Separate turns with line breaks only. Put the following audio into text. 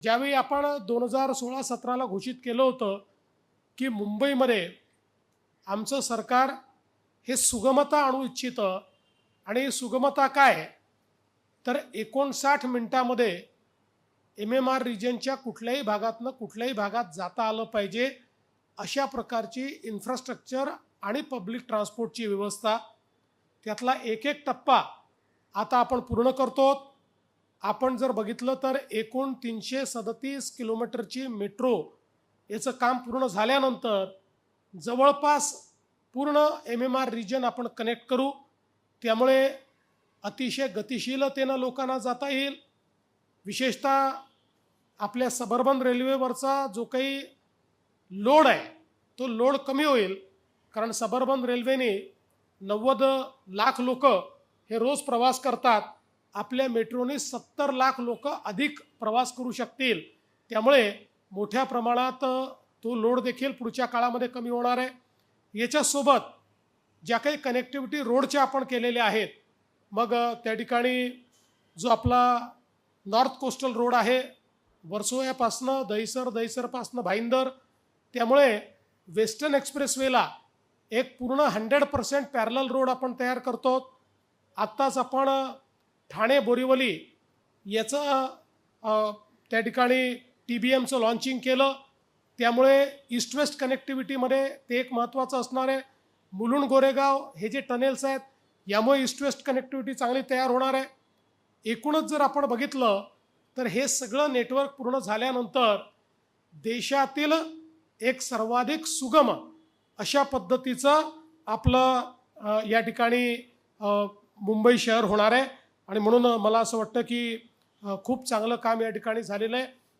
ज्यावेळी आपण 2016-17ला घोषित केलं होतं की मुंबईमध्ये आमचं सरकार हे सुगमता आणू इच्छितं आणि सुगमता काय तर 59 मिनिटामध्ये MMR रिजनच्या कुठल्याही भागातनं कुठल्याही भागात जाता आलं पाहिजे अशा प्रकारची इन्फ्रास्ट्रक्चर आणि पब्लिक ट्रान्सपोर्टची व्यवस्था त्यातला एक एक टप्पा आता आपण पूर्ण करतो। आपण जर बघितलं तर एकूण 337 किलोमीटरची मेट्रो याचं काम पूर्ण झाल्यानंतर जवळपास पूर्ण MMR रिजन आपण कनेक्ट करू, त्यामुळे अतिशय गतिशीलतेनं लोकांना जाता येईल। विशेषतः आपल्या सबर्बन रेल्वेवरचा जो काही लोड आहे तो लोड कमी होईल, कारण सबर्बन रेल्वेने 90 लाख लोक हे रोज प्रवास करतात, आपल्या मेट्रोने 70 लाख लोक अधिक प्रवास करू शकतील, त्यामुळे मोठ्या प्रमाणात तो लोड देखील पुढच्या काळामध्ये कमी होणार आहे। याच्यासोबत ज्या काही कनेक्टिव्हिटी रोडच्या आपण केलेल्या आहेत, मग त्या ठिकाणी जो आपला नॉर्थ कोस्टल रोड आहे वर्सोव्यापासनं दहिसरपासनं भाईंदर, त्यामुळे वेस्टर्न एक्सप्रेसवेला एक पूर्ण 100% पॅरलल रोड आपण तयार करतो। आत्ताच आपण ठाणे बोरिवली याचं त्या ठिकाणी TBMचं लॉन्चिंग केलं, त्यामुळे ईस्ट वेस्ट कनेक्टिव्हिटीमध्ये ते एक महत्त्वाचं असणार आहे। मुलुंड गोरेगाव हे जे टनेल्स आहेत यामुळे ईस्ट वेस्ट कनेक्टिव्हिटी चांगली तयार होणार आहे। एकूणच जर आपण बघितलं तर हे सगळं नेटवर्क पूर्ण झाल्यानंतर देशातील एक सर्वाधिक सुगम अशा पद्धतीचं आपलं या ठिकाणी मुंबई शहर होणार आहे। आणि म्हणून मला असं वाटतं की खूप चांगलं काम या ठिकाणी झालेलं आहे।